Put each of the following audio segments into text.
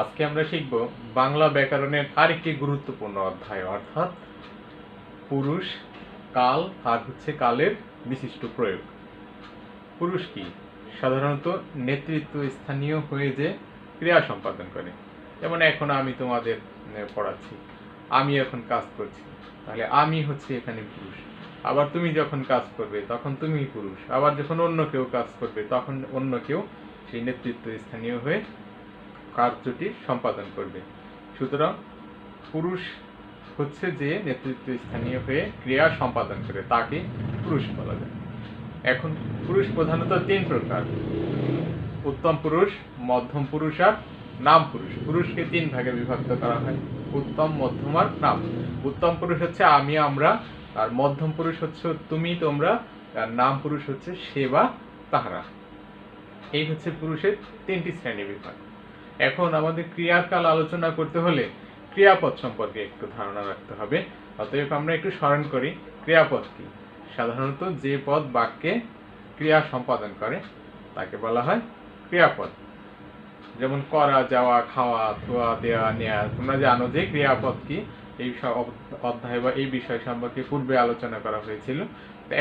আজকে আমরা শিখব বাংলা ব্যাকরণের আরেকটি গুরুত্বপূর্ণ অধ্যায়, অর্থাৎ পুরুষ, কাল আর কালের বিশিষ্ট প্রয়োগ। পুরুষ কি? সাধারণত নেতৃত্ব স্থানীয় হয়ে যে ক্রিয়া সম্পাদন করে। যেমন এখন আমি তোমাদের পড়াচ্ছি, আমি এখন কাজ করছি, তাহলে আমি এখানে পুরুষ। আবার তুমি যখন কাজ করবে তখন তুমি পুরুষ। আবার যখন অন্য কেউ কাজ করবে তখন অন্য কেউ সেই নেতৃত্ব স্থানীয় হয়ে কার্যটি সম্পাদন করবে। সুতরাং পুরুষ যে নেতৃত্ব স্থানীয় হয়ে ক্রিয়া সম্পাদন করে তাকে পুরুষ বলা যায়। এখন পুরুষ প্রধানত তিন প্রকার: উত্তম পুরুষ, মধ্যম পুরুষ আর নাম পুরুষ। পুরুষকে তিন ভাগে বিভক্ত করা হয়: উত্তম, মধ্যম আর নাম। উত্তম পুরুষ আমি, আমরা, আর মধ্যম পুরুষ তুমি, তোমরা, আর নাম পুরুষ সে বা তাহারা। এই পুরুষের তিনটি শ্রেণী বিভাগ। এখন আমাদের ক্রিয়ার কাল আলোচনা করতে হলে ক্রিয়াপদ সম্পর্কে একটু ধারণা রাখতে হবে। অতএব আমরা একটু স্মরণ করি ক্রিয়াপদ কি। সাধারণত যে পদ বাক্যে ক্রিয়া সম্পাদন করে তাকে বলা হয় ক্রিয়াপদ। যেমন করা, যাওয়া, খাওয়া, ধোয়া, দেওয়া, নেয়া। তোমরা জানো যে ক্রিয়াপদ কি। এই অধ্যায় বা এই বিষয় সম্পর্কে পূর্বে আলোচনা করা হয়েছিল।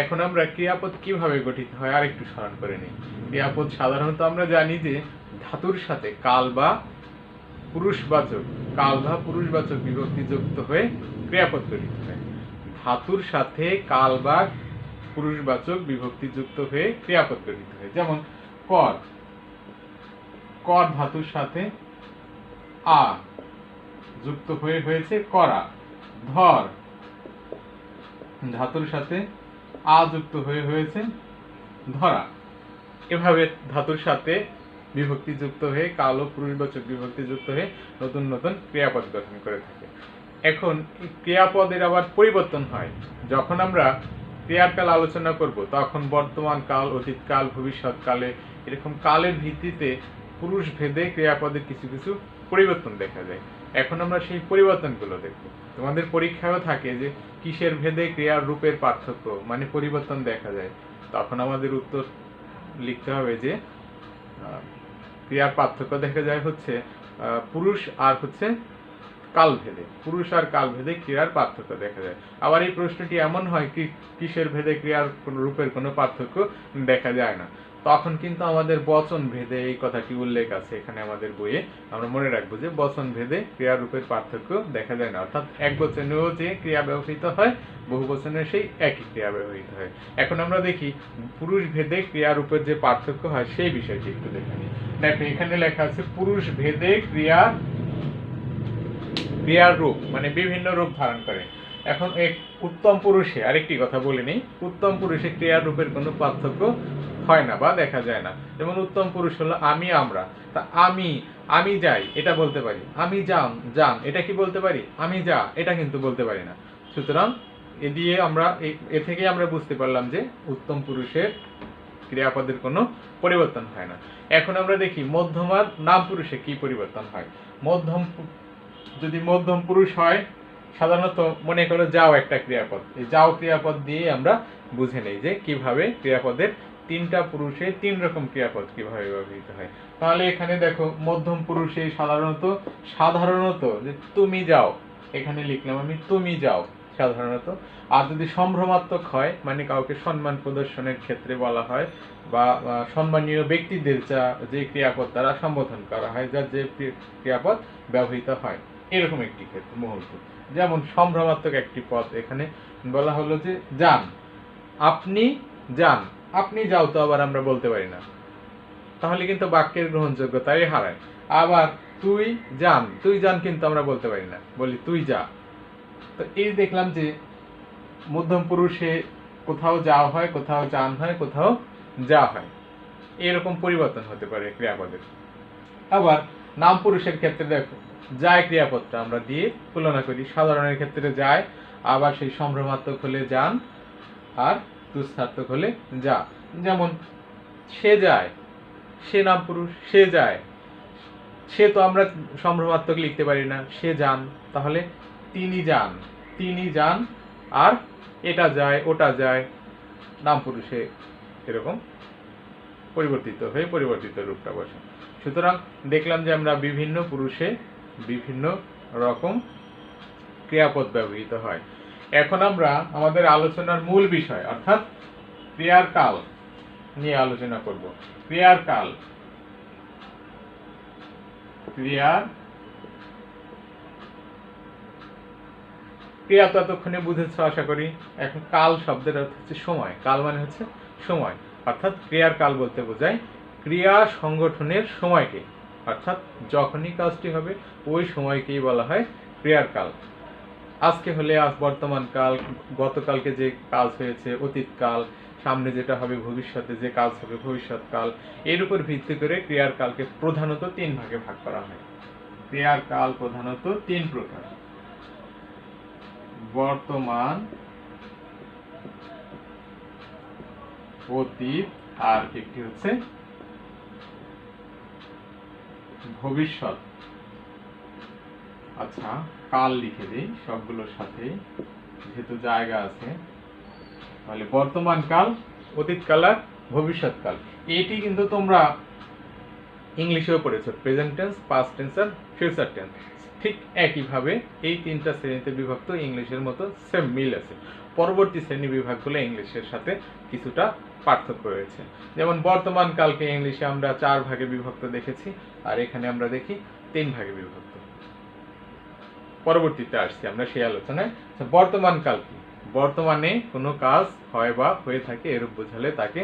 এখন আমরা ক্রিয়াপদ কিভাবে গঠিত হয় আর একটু স্মরণ করে নিই। ক্রিয়াপদ সাধারণত আমরা জানি যে ধাতুর সাথে কাল বা পুরুষবাচক বিভক্তি যুক্ত হয়ে ক্রিয়াপদ গঠিত হয়। ধাতুর সাথে কাল বা পুরুষবাচক বিভক্তি যুক্ত হয়ে ক্রিয়াপদ গঠিত হয়। যেমন কর, কর ধাতুর সাথে আ যুক্ত হয়ে হয়েছে করা। ধর ধাতুর সাথে আ যুক্ত হয়ে হয়েছে ধরা। এভাবে ধাতুর সাথে বিভক্তি যুক্ত হয়ে কাল ও পুরুষবাচক বিভক্তি যুক্ত হয়ে নতুন নতুন ক্রিয়াপদ গঠন করে থাকে। এখন ক্রিয়াপদের আবার পরিবর্তন হয়। যখন আমরা ক্রিয়ার কাল আলোচনা করব তখন বর্তমান কাল, অতীত কাল, ভবিষ্যৎ কালে এরকম কালের ভিত্তিতে পুরুষ ভেদে ক্রিয়াপদের কিছু কিছু পরিবর্তন দেখা যায়। এখন আমরা সেই পরিবর্তনগুলো দেখব। তোমাদের পরীক্ষায়ও থাকে যে কিসের ভেদে ক্রিয়ার রূপের পার্থক্য মানে পরিবর্তন দেখা যায়। তখন আমাদের উত্তর লিখতে হবে যে ক্রিয়ার পার্থক্য দেখা যায় পুরুষ আর কালভেদে। পুরুষ আর কালভেদে ক্রিয়ার পার্থক্য দেখা যায়। আবার এই প্রশ্নটি এমন হয় কি কিসের ভেদে ক্রিয়ার রূপের কোনো পার্থক্য দেখা যায় না, তখন কিন্তু আমাদের বচন ভেদে এই কথাটি উল্লেখ আছে এখানে আমাদের বইয়ে। আমরা মনে রাখবো যে বচন ভেদে ক্রিয়া রূপের পার্থক্য দেখা যায় না, অর্থাৎ এক বচনেও যে ক্রিয়া ব্যবহৃত হয় বহু বচনে সেই একই ক্রিয়া ব্যবহৃত হয়। এখন আমরা দেখি পুরুষ ভেদে ক্রিয়া রূপের যে পার্থক্য হয় সেই বিষয়টি একটু দেখে নিই। দেখো এখানে লেখা আছে পুরুষ ভেদে ক্রিয়ার রূপ মানে বিভিন্ন রূপ ধারণ করে। এখন উত্তম পুরুষে আরেকটি কথা বলে নেই, উত্তম পুরুষে ক্রিয়ার রূপের কোনো পার্থক্য হয় না বা দেখা যায় না। যেমন উত্তম পুরুষ হলো আমি, আমরা। তা আমি যাই এটা বলতে পারি, আমি যান এটা কি বলতে পারি, আমি যা এটা কিন্তু বলতে পারি না। সুতরাং এ থেকে আমরা বুঝতে পারলাম যে উত্তম পুরুষের ক্রিয়াপদের কোনো পরিবর্তন হয় না। এখন আমরা দেখি মধ্যম আর নাম পুরুষে কি পরিবর্তন হয়। যদি মধ্যম পুরুষ হয় সাধারণত মনে করো যাও একটা ক্রিয়াপদ। এই যাও ক্রিয়াপদ দিয়ে আমরা বুঝে নেই যে কিভাবে ক্রিয়াপদের তিনটা পুরুষে তিন রকম ক্রিয়াপদ কিভাবে ব্যবহৃত হয়। তাহলে এখানে দেখো মধ্যম পুরুষে সাধারণত যে তুমি যাও, এখানে লিখলাম আমি তুমি যাও সাধারণত। আর যদি সম্ভ্রমাত্মক হয় মানে কাউকে সম্মান প্রদর্শনের ক্ষেত্রে বলা হয় বা সম্মানীয় ব্যক্তিদের যে ক্রিয়াপদ দ্বারা সম্বোধন করা হয়, যার যে ক্রিয়াপদ ব্যবহৃত হয় এরকম একটি ক্ষেত্রে মুহূর্ত। যেমন সম্ভ্রমাত্মক একটি পদ এখানে বলা হলো যে যান, আপনি যান। আপনি যাও তো আবার আমরা বলতে পারি না, তাহলে কিন্তু বাক্যের গ্রহণযোগ্যতাই হারায়। আবার তুই যান কিন্তু আমরা বলতে পারি না, বলি তুই যা। তো এই দেখলাম যে মধ্যম পুরুষে কোথাও যাওয়া হয়, কোথাও যান হয়, কোথাও যা হয়, এরকম পরিবর্তন হতে পারে ক্রিয়াপদের। আবার নাম পুরুষের ক্ষেত্রে দেখো যায় ক্রিয়াপদটা আমরা দিয়ে তুলনা করি। সাধারণের ক্ষেত্রে যায়, আবার সেই সম্ভ্রমাত্মক হলে যান, আর তুষ্ঠার্থক হলে যা। যেমন সে যায়, সে নাম পুরুষ, সে যায়। সে তো আমরা সম্ভ্রমাত্মক লিখতে পারি না, সে যান। তাহলে তিনি যান আর এটা যায় ওটা যায়, নাম পুরুষে এরকম পরিবর্তিত রূপটা বসে। সুতরাং দেখলাম যে আমরা বিভিন্ন পুরুষে বিভিন্ন রকম ক্রিয়াপদ ব্যবহৃত হয়। এখন আমরা আমাদের আলোচনার মূল বিষয় অর্থাৎ ক্রিয়ার কাল নিয়ে আলোচনা করব। ক্রিয়ার কাল, ক্রিয়া তো এতক্ষণে বুঝেছ আশা করি। এখন কাল শব্দের অর্থ হচ্ছে সময়। কাল মানে হচ্ছে সময়, অর্থাৎ ক্রিয়ার কাল বলতে বোঝায় ক্রিয়া সংগঠনের সময়কে, অর্থাৎ যখনই কাজটি হবে ওই সময়কেই বলা হয় ক্রিয়ার কাল। আজকে হলে আজ বর্তমান কাল, গতকালকে যে কাজ হয়েছে অতীত কাল, সামনে যেটা হবে ভবিষ্যতে যে কাজ হবে ভবিষ্যৎ কাল। এর উপর ভিত্তি করে ক্রিয়ার কালকে প্রধানত 3 ভাগে ভাগ করা হয়। ক্রিয়ার কাল প্রধানত 3 প্রকার: বর্তমান, অতীত, আর একটি হচ্ছে ভবিষ্যৎ। আচ্ছা, কাল লিখে দিই সবগুলোর সাথে, যেহেতু জায়গা আছে। তাহলে বর্তমান কাল, অতীত কাল আর ভবিষ্যৎ কাল। এটি কিন্তু তোমরা ইংলিশেও পড়েছো, প্রেজেন্ট টেন্স, পাস্ট টেন্স আর ফিউচার টেন্স। ঠিক একইভাবে এই 3টা শ্রেণীতে বিভক্ত, ইংলিশের মতো সেম মিল আছে। পরবর্তী শ্রেণী বিভাগগুলো ইংলিশের সাথে কিছুটা পার্থক্য রয়েছে। যেমন বর্তমান কালকে ইংলিশে আমরা 4 ভাগে বিভক্ত দেখেছি, আর এখানে আমরা দেখি 3 ভাগে বিভক্ত। পরবর্তীতে আসছি আমরা সেই আলোচনায়। বর্তমান কাল কি? বর্তমানে কোনো কাজ হয় বা হয়ে থাকে এরূপ বোঝালে তাকে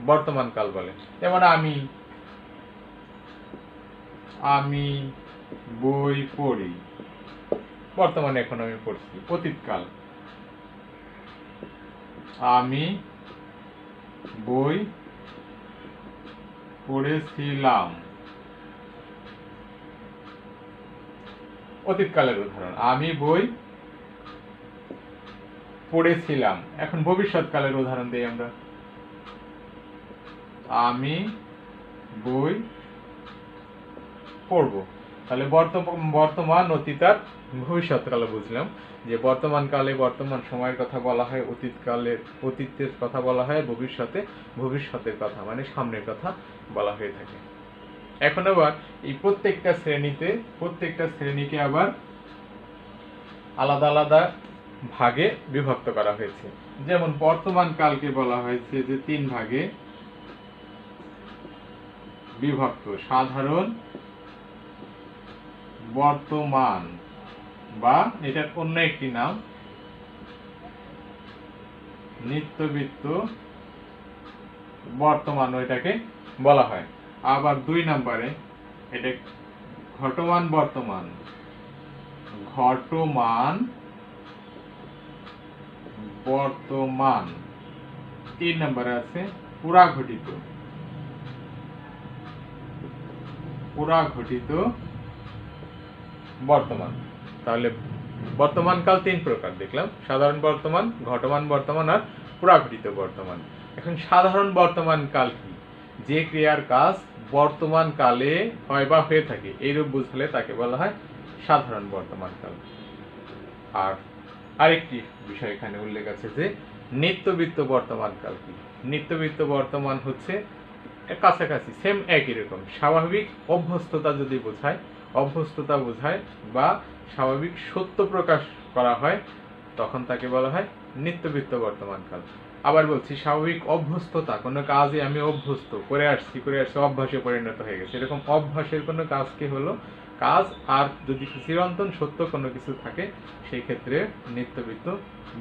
বর্তমান কাল বলে। যেমন আমি বই পড়ি, বর্তমানে এখন আমি পড়ছি। অতীত কাল, আমি বই পড়েছিলাম। অতীতকালের উদাহরণ, আমি বই পড়েছিলাম। এখন ভবিষ্যৎকালের উদাহরণ দিই আমরা, আমি বই পড়ব। তাহলে বর্তমান, অতীত আর ভবিষ্যৎকালে বুঝলাম যে বর্তমান কালে বর্তমান সময়ের কথা বলা হয়, অতীতের কথা বলা হয়, ভবিষ্যতের কথা মানে সামনের কথা বলা হয়ে থাকে। এখন আবার এই প্রত্যেকটা শ্রেণীকে আবার আলাদা আলাদা ভাগে বিভক্ত করা হয়েছে। যেমন বর্তমান কালকে বলা হয়েছে যে 3 ভাগে বিভক্ত: সাধারণ বর্তমান, বা এটার অন্য একটি নাম নিত্যবৃত্ত বর্তমান এটাকে বলা হয়। আবার 2 নম্বরে এটা ঘটমান বর্তমান, 3 নম্বরে আছে পুরাঘটিত বর্তমান। তাহলে বর্তমান কাল 3 প্রকার দেখলাম: সাধারণ বর্তমান, ঘটমান বর্তমান আর পুরাঘটিত বর্তমান। এখন সাধারণ বর্তমান কাল কি? যে ক্রিয়ার কাজ বর্তমান কালে হয় বা হয়ে থাকে এইরূপ বুঝলে তাকে বলা হয় সাধারণ বর্তমান কাল। আর আরেকটি বিষয় এখানে উল্লেখ আছে যে নিত্যবৃত্ত বর্তমান কাল কি? নিত্যবৃত্ত বর্তমান হচ্ছে কাছাকাছি, সেম একই রকম। স্বাভাবিক অভ্যস্ততা যদি অভ্যস্ততা বোঝায় বা স্বাভাবিক সত্য প্রকাশ করা হয় তখন তাকে বলা হয় নিত্যবৃত্ত বর্তমান কাল। আবার বলছি, স্বাভাবিক অভ্যস্ততা, কোনো কাজে আমি অভ্যস্ত করে আসছি অভ্যাসে পরিণত হয়ে গেছে, এরকম অভ্যাসের কোনো কাজকে হলো কাজ। আর যদি চিরন্তন সত্য কোনো কিছু থাকে সেই ক্ষেত্রে নিত্যবৃত্ত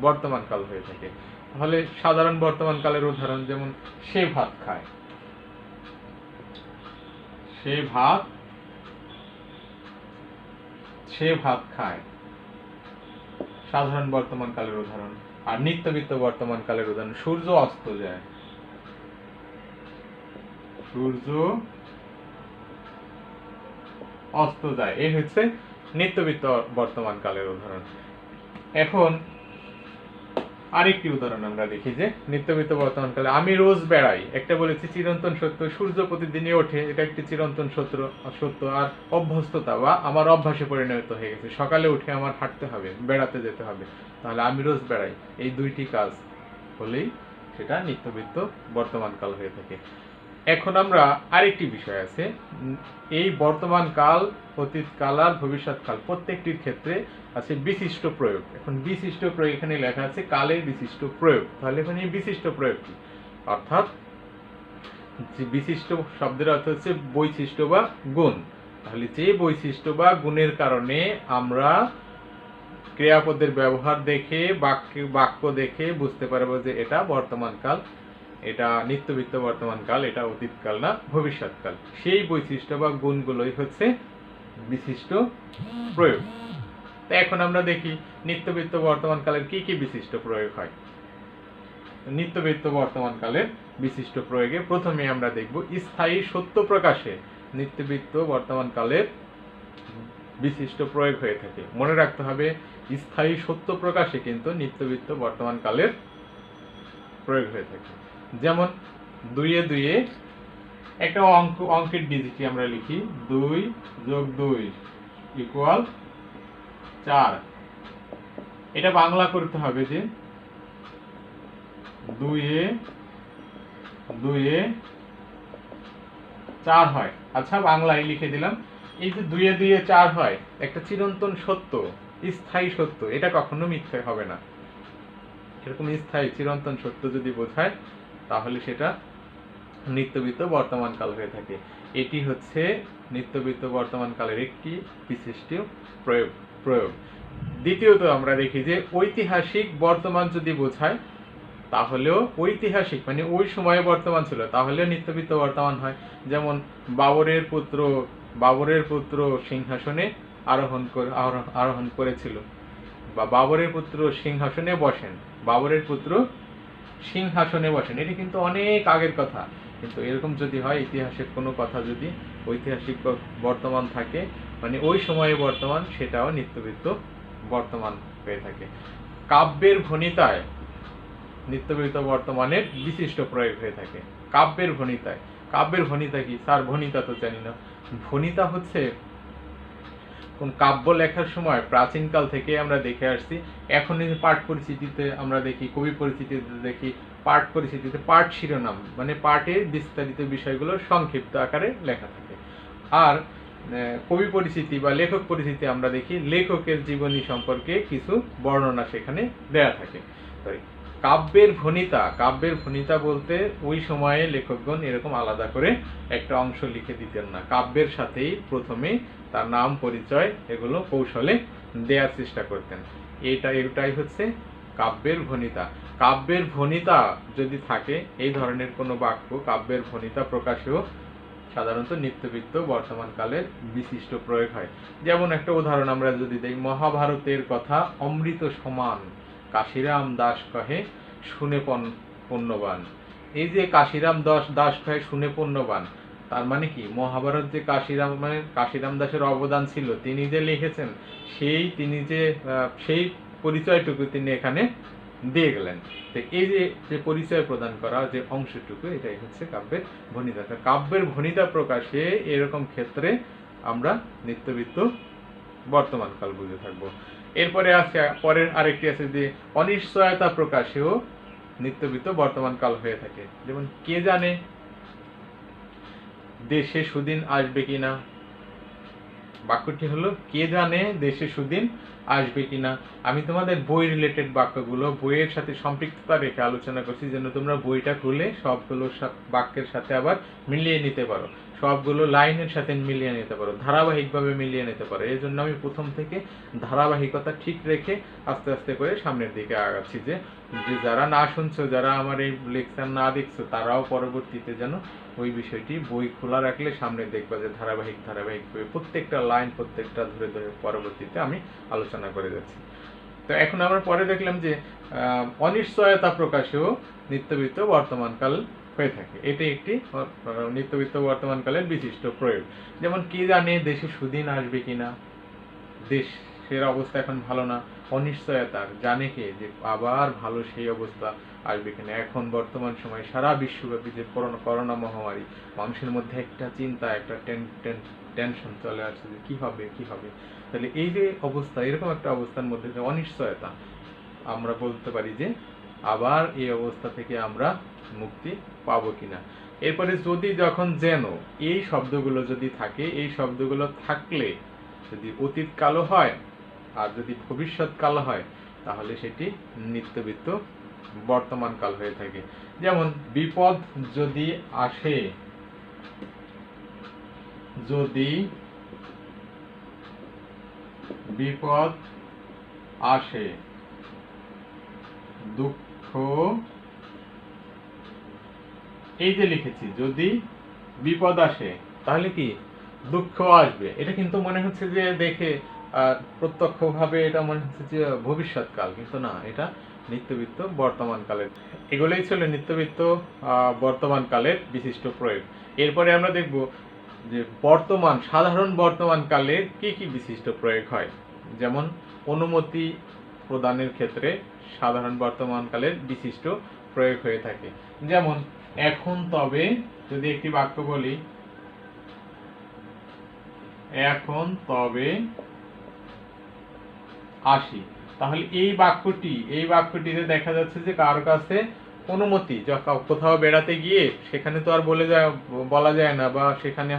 বর্তমান কাল হয়ে থাকে। তাহলে সাধারণ বর্তমান কালের উদাহরণ যেমন সে ভাত খায়, সে ভাত খায় সাধারণ বর্তমান কালের উদাহরণ। আর নিত্যবৃত্ত বর্তমান কালের উদাহরণ সূর্য অস্ত যায়, এই হচ্ছে নিত্যবৃত্ত বর্তমান কালের উদাহরণ। এখন আরেকটি উদাহরণ আমরা দেখি যে নিত্যবৃত্ত বর্তমান কালে আমি রোজ বেড়াই, একটা বলেছি চিরন্তন সত্য, সূর্য প্রতিদিনই ওঠে, এটা একটি চিরন্তন সত্য। আর অভ্যস্ততা বা আমার অভ্যাসে পরিণত হয়ে গেছে, সকালে উঠে আমার হাঁটতে হবে, বেড়াতে যেতে হবে, তাহলে আমি রোজ বেড়াই। এই 2টি কাজ হলেই সেটা নিত্যবৃত্ত বর্তমান কাল হয়ে থাকে। এখন আমরা আরেকটি বিষয় আছে, এই বর্তমান কাল, অতীত কাল আর ভবিষ্যৎ কাল প্রত্যেকটির ক্ষেত্রে আছে বিশিষ্ট প্রয়োগ। এখন বিশিষ্ট প্রয়োগ এখানে লেখা আছে কালের বিশিষ্ট প্রয়োগ। তাহলে এখানে এই বিশিষ্ট প্রয়োগ কি? অর্থাৎ যে বিশিষ্ট শব্দের অর্থ হচ্ছে বৈশিষ্ট্য বা গুণ। তাহলে যে বৈশিষ্ট্য বা গুণের কারণে আমরা ক্রিয়াপদের ব্যবহার দেখে বাক্য দেখে বুঝতে পারবো যে এটা বর্তমান কাল, এটা নিত্যবৃত্ত বর্তমান কাল, এটা অতীত কাল না ভবিষ্যৎ কাল, সেই বৈশিষ্ট্য বা গুণগুলোই হচ্ছে বিশিষ্ট প্রয়োগ। তো এখন আমরা দেখি নিত্যবৃত্ত বর্তমান কালের কি কি বিশিষ্ট প্রয়োগ হয়। নিত্যবৃত্ত বর্তমান কালের বিশিষ্ট প্রয়োগে প্রথমে আমরা দেখব স্থায়ী সত্য প্রকাশে নিত্যবৃত্ত বর্তমান কালের বিশিষ্ট প্রয়োগ হয়ে থাকে। মনে রাখতে হবে স্থায়ী সত্য প্রকাশে কিন্তু নিত্যবৃত্ত বর্তমান কালের প্রয়োগ হয়ে থাকে। যেমন 2 × 2 একটা অঙ্কের ডিজিটই আমরা লিখি 2 + 2 = 4। এটা বাংলা করতে হবে যে 2 এ 4 হয়। আচ্ছা বাংলায় লিখে দিলাম। এই যে 2 এ 4 হয় একটা চিরন্তন সত্য, স্থায়ী সত্য, এটা কখনো মিথ্যে হবে না। এরকম স্থায়ী চিরন্তন সত্য যদি বোঝায় তাহলে সেটা নিত্যবৃত্ত বর্তমান কাল হয়ে থাকে। এটি হচ্ছে নিত্যবৃত্ত বর্তমান কালের একটি বিশিষ্ট প্রয়োগ। দ্বিতীয়ত আমরা দেখি যে ঐতিহাসিক বর্তমান যদি বোঝায় তাহলেও ঐতিহাসিক মানে ওই সময়ে বর্তমান ছিল তাহলে নিত্যবৃত্ত বর্তমান হয়। যেমন বাবরের পুত্র সিংহাসনে আরোহণ করেছিল, বা বাবরের পুত্র সিংহাসনে বসেন, বাবরের পুত্র সিংহাসনে বসেন, এটি কিন্তু অনেক আগের কথা। কিন্তু এরকম যদি হয় ইতিহাসের কোনো কথা যদি ঐতিহাসিক বর্তমান থাকে মানে ওই সময়ে বর্তমান, সেটাও নিত্যবৃত্ত বর্তমান হয়ে থাকে। কাব্যের ভণিতায় নিত্যবৃত্ত বর্তমানের বিশিষ্ট প্রয়োগ হয়ে থাকে। কাব্যের ভণিতা কি? স্যার ভণিতা তো জানি না। ভণিতা হচ্ছে কোন কাব্য লেখার সময় প্রাচীনকাল থেকে আমরা দেখে আসছি, এখন এই পাঠ পরিচিতিতে আমরা দেখি, কবি পরিচিতিতে দেখি, পাঠ পরিচিতিতে পাঠ শিরোনাম মানে পাঠের বিস্তারিত বিষয়গুলো সংক্ষিপ্ত আকারে লেখা থাকে। আর কবি পরিচিতি বা লেখক পরিচিতি আমরা দেখি লেখকের জীবনী সম্পর্কে কিছু বর্ণনা সেখানে দেয়া থাকে। কাব্যের ভণিতা বলতে ওই সময়ে লেখকগণ এরকম আলাদা করে একটা অংশ লিখে দিতেন না, কাব্যের সাথেই প্রথমে তার নাম পরিচয় এগুলো কৌশলে দেওয়ার চেষ্টা করতেন। এটাই হচ্ছে কাব্যের ভণিতা। কাব্যের ভণিতা যদি থাকে এই ধরনের কোনো বাক্য, কাব্যের ভণিতা প্রকাশেও সাধারণত নিত্যবৃত্ত বর্তমান কালের বিশিষ্ট প্রয়োগ হয়। যেমন একটা উদাহরণ আমরা যদি দেই, মহাভারতের কথা অমৃত সমান, কাশিরাম দাস কহে শুনে পুণ্যবান। এই যে কাশিরাম দাস কহে শুনে পুণ্যবান, তার মানে কি মহাভারত যে কাশিরাম দাসের অবদান ছিল, তিনি যে লিখেছেন সেই পরিচয়টুকু তিনি এখানে দিয়ে গেলেন। তো এই যে পরিচয় প্রদান করা যে অংশটুকু, এটাই হচ্ছে কাব্যের ভণিতা। কাব্যের ভণিতা প্রকাশে এরকম ক্ষেত্রে আমরা নিত্যবৃত্ত বর্তমান কাল বুঝে থাকবো। এরপরে আছে পরের আরেকটি আছে যে অনিশ্চয়তা প্রকাশেও নিত্যবৃত্ত বর্তমান কাল হয়ে থাকে। যেমন কে জানে দেশে সুদিন আসবে কিনা, বাক্যটি হলো কে জানে দেশে সুদিন আসবে কিনা। আমি তোমাদের বই রিলেটেড বাক্যগুলো বইয়ের সাথে সম্পৃক্ততা রেখে আলোচনা করছি যেন তোমরা বইটা খুলে সবগুলো বাক্যের সাথে আবার মিলিয়ে নিতে পারো, সবগুলো লাইনের সাথে মিলিয়ে নিতে পারো, ধারাবাহিকভাবে মিলিয়ে নিতে পারো। এই জন্য আমি প্রথম থেকে ধারাবাহিকতা ঠিক রেখে আস্তে আস্তে করে সামনের দিকে আগাচ্ছি, যে যারা না শুনছো, যারা আমার এই লেকচার না দেখছো, তারাও পরবর্তীতে যেন ওই বিষয়টি বই খোলা রাখলে সামনে দেখবা যে ধারাবাহিক প্রত্যেকটা লাইন প্রত্যেকটা ধরে ধরে পরবর্তীতে আমি আলোচনা করে যাচ্ছি। তো এখন আমরা পরে দেখলাম যে অনিশ্চয়তা প্রকাশেও নিত্যবৃত্ত বর্তমানকাল হয়ে থাকে। এটি একটি নিত্যবৃত্ত বর্তমানকালের বিশিষ্ট প্রয়োগ। যেমন কে জানে দেশে সুদিন আসবে কিনা, দেশের অবস্থা এখন ভালো না, অনিশ্চয়তার জানে কে যে আবার ভালো সেই অবস্থা আসবে কিনা। এখন বর্তমান সময় সারা বিশ্বব্যাপী যে করোনা মহামারী, মানুষের মধ্যে একটা চিন্তা, একটা টেনশন চলে আসছে যে কি হবে। তাহলে এই যে অবস্থা, এরকম একটা অবস্থার মধ্যে যে অনিশ্চয়তা, আমরা বলতে পারি যে আবার এই অবস্থা থেকে আমরা মুক্তি পাবো কিনা। এরপরে যদি, যখন, যেন, এই শব্দগুলো যদি থাকে, এই শব্দগুলো থাকলে যদি অতীতকালও হয় আর যদি ভবিষ্যৎকাল হয় তাহলে সেটি নিত্যবৃত্ত বর্তমানকাল হয়ে থাকে। যেমন বিপদ যদি আসে, যদি বিপদ আসে, দুঃখ, এই যে লিখেছি যদি বিপদ আসে তাহলে কি দুঃখ আসবে। এটা কিন্তু মনে হচ্ছে যে দেখে প্রত্যক্ষভাবে এটা মনে হচ্ছে যে ভবিষ্যৎকাল, কিন্তু না, এটা নিত্যবৃত্ত বর্তমানকালের। এগুলোই ছিল নিত্যবৃত্ত বর্তমানকালের বিশিষ্ট প্রয়োগ। এরপরে আমরা দেখব যে বর্তমান, সাধারণ বর্তমানকালের কি কি বিশিষ্ট প্রয়োগ হয়। যেমন অনুমতি প্রদানের ক্ষেত্রে সাধারণ বর্তমানকালের বিশিষ্ট প্রয়োগ হয়ে থাকে। যেমন এখন তবে, যদি একটি বাক্য বলি এখন তবে আসি, তাহলে এই বাক্যটিতে দেখা যাচ্ছে যে কারোর কাছে অনুমতি, কোথাও বেড়াতে গিয়ে সেখানে তো আর বলা যায় না, বা সেখানে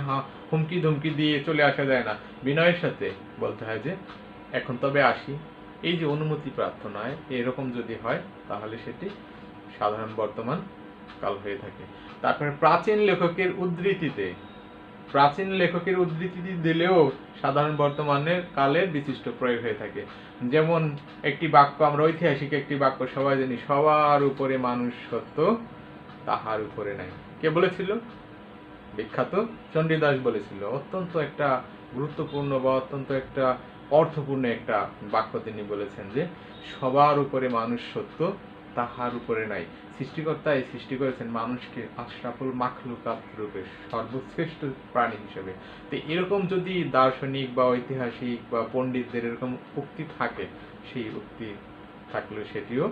হুমকি ধুমকি দিয়ে চলে আসা যায় না, বিনয়ের সাথে বলতে হয় যে এখন তবে আসি। এই যে অনুমতি প্রার্থনায় এরকম যদি হয় তাহলে সেটি সাধারণ বর্তমান কাল হয়ে থাকে। তারপরে প্রাচীন লেখকের উদ্ধৃতি দিলেও সাধারণ বর্তমানের কালের বিশিষ্ট প্রয়োগ হয়ে থাকে। যেমন একটি বাক্য, আমরা ঐতিহাসিক একটি বাক্য সবাই জানি, সবার উপরে মানুষ সত্য, তাহার উপরে নাই। কে বলেছিল? বিখ্যাত চণ্ডীদাস বলেছিল। অত্যন্ত একটা গুরুত্বপূর্ণ বা অত্যন্ত একটা অর্থপূর্ণ একটা বাক্য তিনি বলেছেন যে সবার উপরে মানুষ সত্য, তাহার উপরে নাই। সৃষ্টিকর্তা এই সৃষ্টি করেছেন মানুষকে আশরাফুল মাখলুকাত রূপে, সর্বশ্রেষ্ঠ প্রাণী হিসেবে। তো এরকম যদি দার্শনিক বা ঐতিহাসিক বা পণ্ডিতদের এরকম উক্তি থাকে, সেই উক্তি থাকলে সেটিও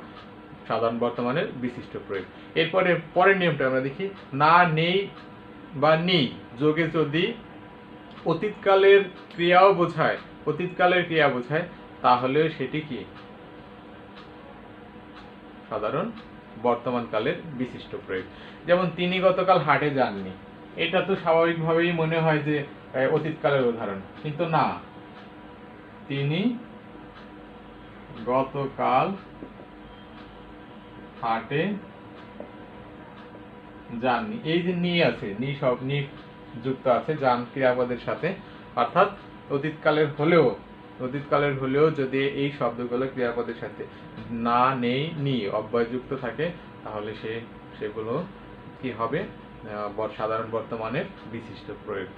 সাধারণ বর্তমানের বিশিষ্ট প্রয়োগ। এরপরে পরের নিয়মটা আমরা দেখি, না, নেই বা নেই যোগে যদি অতীতকালের ক্রিয়া বোঝায় তাহলে সেটি কি সাধারণ বর্তমানকালের বিশিষ্ট প্রয়োগ। যেমন তিনি গতকাল হাটে যাননি, এটা তো স্বাভাবিকভাবেই মনে হয় যে অতীতকালের উদাহরণ, কিন্তু না, তিনি গতকাল হাটে যাননি, এই যে নি আছে, নি যুক্ত আছে যান ক্রিয়াপদের সাথে, অর্থাৎ অতীতকালের হলেও যদি এই শব্দগুলো ক্রিয়াপদের সাথে না, নেই, নি অব্যয়যুক্ত থাকে তাহলে সেগুলো কি হবে সাধারণ বর্তমানের বিশিষ্ট প্রয়োগ।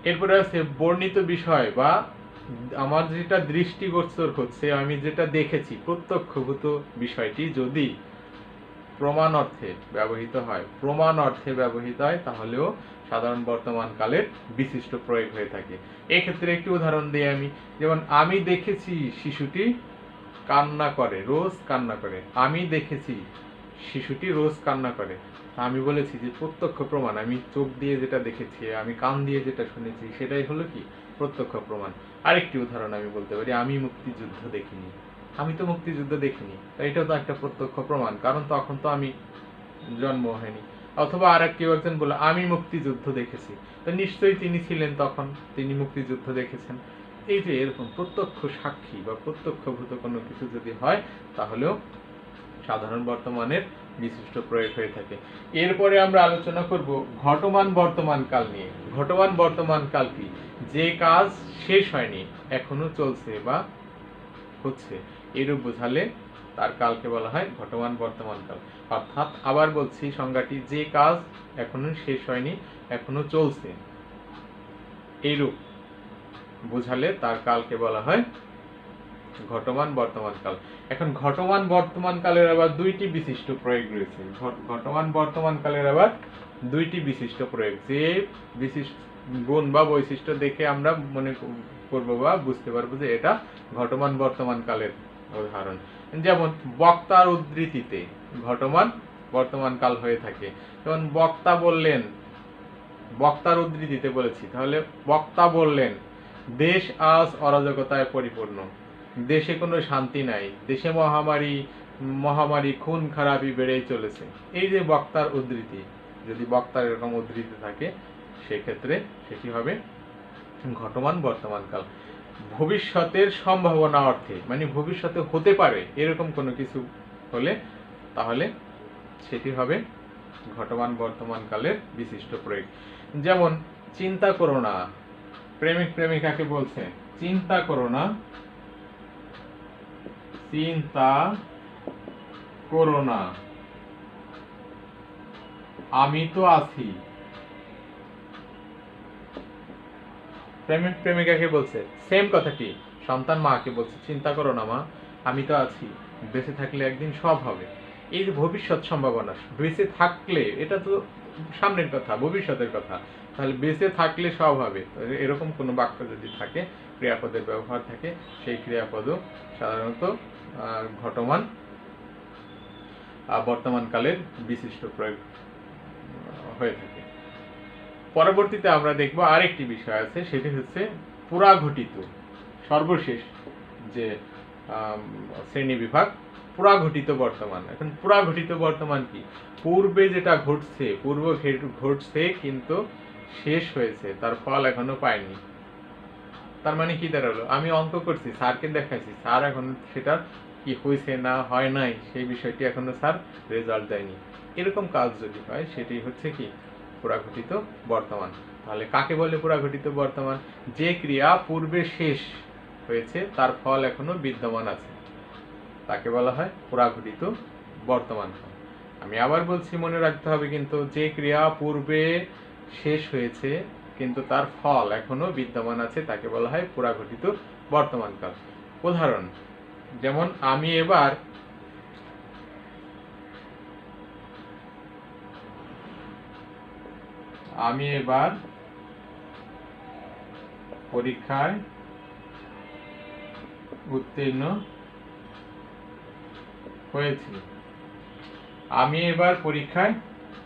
এরপরে আছে বর্ণিত বিষয় বা আমার যেটা দৃষ্টিগোচর হচ্ছে, আমি যেটা দেখেছি, প্রত্যক্ষভূত বিষয়টি যদি প্রমাণ অর্থে ব্যবহৃত হয় তাহলেও সাধারণ বর্তমান কালের বিশিষ্ট প্রয়োগ হয়ে থাকে। এক্ষেত্রে একটি উদাহরণ দিই আমি, যেমন আমি দেখেছি শিশুটি কান্না করে, রোজ কান্না করে। আমি দেখেছি শিশুটি রোজ কান্না করে, আমি বলেছি যে প্রত্যক্ষ প্রমাণ, আমি চোখ দিয়ে যেটা দেখেছি, আমি কান দিয়ে যেটা শুনেছি, সেটাই হলো কি প্রত্যক্ষ প্রমাণ। আরেকটি উদাহরণ আমি বলতে পারি, আমি মুক্তিযুদ্ধ দেখিনি, আমি তো মুক্তিযুদ্ধ দেখিনি, এটা তো একটা প্রত্যক্ষ প্রমাণ, কারণ তখন তো আমি জন্ম হয়নি। অথবা আর কেউ একজন বলে আমি মুক্তিযুদ্ধ দেখেছি, তো নিশ্চয়ই তিনি ছিলেন তখন, তিনি মুক্তিযুদ্ধ দেখেছেন। এই যে এরকম প্রত্যক্ষ সাক্ষী বা প্রত্যক্ষভূত কোনো কিছু যদি হয় তাহলেও সাধারণ বর্তমানের বিশিষ্ট প্রয়োগ হয়ে থাকে। এরপরে আমরা আলোচনা করব ঘটমান বর্তমান কাল নিয়ে। ঘটমান বর্তমান কাল কি? যে কাজ শেষ হয়নি, এখনো চলছে বা হচ্ছে, এরূপ বোঝালে তার কালকে বলা হয় ঘটমান বর্তমান কাল। অর্থাৎ আবার বলছি সংজ্ঞাটি, যে কাজ এখনো শেষ হয়নি, এখনো চলছে, এইরূপ বোঝালে তার কালকে বলা হয় ঘটমান বর্তমান কাল। এখন ঘটমান বর্তমান কালের আবার দুইটি বিশিষ্ট প্রয়োগ রয়েছে। ঘটমান বর্তমান কালের আবার দুইটি বিশিষ্ট প্রয়োগ, যে বিশিষ্ট গুণ বা বৈশিষ্ট্য দেখে আমরা মনে করব বা বুঝতে পারবো যে এটা ঘটমান বর্তমান কালের উদাহরণ। যেমন বক্তার উদ্ধৃতিতে ঘটমান বর্তমান কাল হয়ে থাকে। যেমন বক্তার উদ্ধৃতিতে বলেছি, তাহলে বক্তা বললেন দেশ আজ অরাজকতায় পরিপূর্ণ, দেশে কোনো শান্তি নাই, দেশে মহামারী খুন খারাপি বেড়েই চলেছে। এই যে বক্তার উদ্ধৃতি, যদি বক্তার এরকম উদ্ধৃতি থাকে সেক্ষেত্রে সেটি হবে ঘটমান বর্তমানকাল। ভবিষ্যতের সম্ভাবনা অর্থে মানে ভবিষ্যতে হতে পারে এরকম কোনো কিছু হলে তাহলে সেটি হবে ঘটমান বর্তমানকালের বিশিষ্ট প্রয়োগ। যেমন চিন্তা করো না, প্রেমিক প্রেমিকাকে বলছে চিন্তা করো না, চিন্তা করো না, আমি তো আছি। প্রেমিক প্রেমিকাকে বলছে সেম কথাটি সন্তান মাকে বলছে চিন্তা করো না মা, আমি তো আছি, বেঁচে থাকলে একদিন সব হবে। এই যে ভবিষ্যৎ সম্ভাবনা, বেঁচে থাকলে, এটা তো সামনের কথা, ভবিষ্যতের কথা, তাহলে বেঁচে থাকলে সব হবে এরকম কোনো বাক্য যদি থাকে, ক্রিয়াপদের ব্যবহার থাকে, সেই ক্রিয়াপদও সাধারণত ঘটমান বর্তমানকালের বিশিষ্ট প্রয়োগ হয়ে থাকে। পরবর্তীতে আমরা দেখব আরেকটি বিষয় আছে, সেটি হচ্ছে পুরাঘটিত, সর্বশেষ যে শ্রেণী বিভাগ পুরাঘটিত বর্তমান। এখন পুরাঘটিত বর্তমান কি? পূর্বে যেটা ঘটছে, পূর্ব ঘটছে কিন্তু শেষ হয়েছে, তার ফল এখনো পায়নি। তার মানে কি দাঁড়ালো? আমি অঙ্ক করছি, স্যারকে দেখাইছি, স্যার এখন সেটা কি হয়েছে না হয় নাই সেই বিষয়টি এখনো স্যার রেজাল্ট দেয়নি। এরকম কাজ যদি হয় সেটি হচ্ছে কি পুরাঘটিত বর্তমান। তাহলে কাকে বলে পুরাঘটিত বর্তমান? যে ক্রিয়া পূর্বে শেষ হয়েছে তার ফল এখনো বিদ্যমান আছে, তাকে বলা হয় পুরাঘটিত বর্তমান। আমি আবার বলছি, মনে রাখতে হবে কিন্তু, যে ক্রিয়া পূর্বে শেষ হয়েছে কিন্তু তার ফল এখনো বিদ্যমান আছে তাকে বলা হয় পুরাঘটিত বর্তমানকাল। উদাহরণ, যেমন আমি এবার পরীক্ষায় উত্তীর্ণ হয়েছি। আমি এবার পরীক্ষায়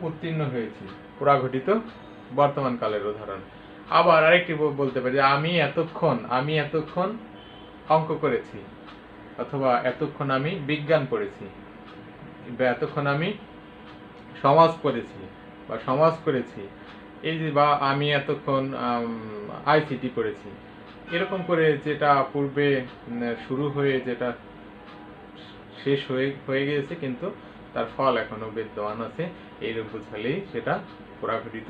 উত্তীর্ণ হয়েছি, পুরাঘটিত বর্তমানকালের উদাহরণ। আবার আরেকটি বলতে পারি, আমি এতক্ষণ অঙ্ক করেছি, অথবা এতক্ষণ আমি বিজ্ঞান পড়েছি, বা এতক্ষণ আমি সমাজ পড়েছি বা সমাজ করেছি, এই যে, বা আমি এতক্ষণ আইসিটি পড়েছি। এরকম করে যেটা পূর্বে শুরু হয়ে যেটা শেষ হয়ে গিয়েছে কিন্তু তার ফল এখনো বিদ্যমান আছে, এইরূপ বুঝালেই সেটা পুরাঘটিত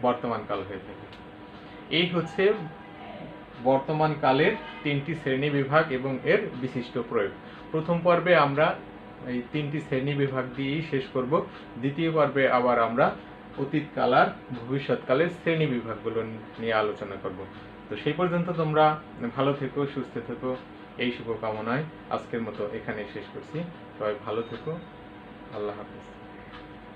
বর্তমানকাল হয়ে থাকে। এই হচ্ছে বর্তমানকালের তিনটি শ্রেণী বিভাগ এবং এর বিশিষ্ট প্রয়োগ। প্রথম পর্বে আমরা এই তিনটি শ্রেণী বিভাগ দিয়েই শেষ করব। দ্বিতীয় পর্বে আবার আমরা অতীতকাল আর ভবিষ্যৎকালের শ্রেণী বিভাগগুলো নিয়ে আলোচনা করব। তো সেই পর্যন্ত তোমরা ভালো থেকো, সুস্থ থেকো, এই শুভকামনায় আজকের মতো এখানে শেষ করছি। সবাই ভালো থেকো, আল্লাহ হাফেজ।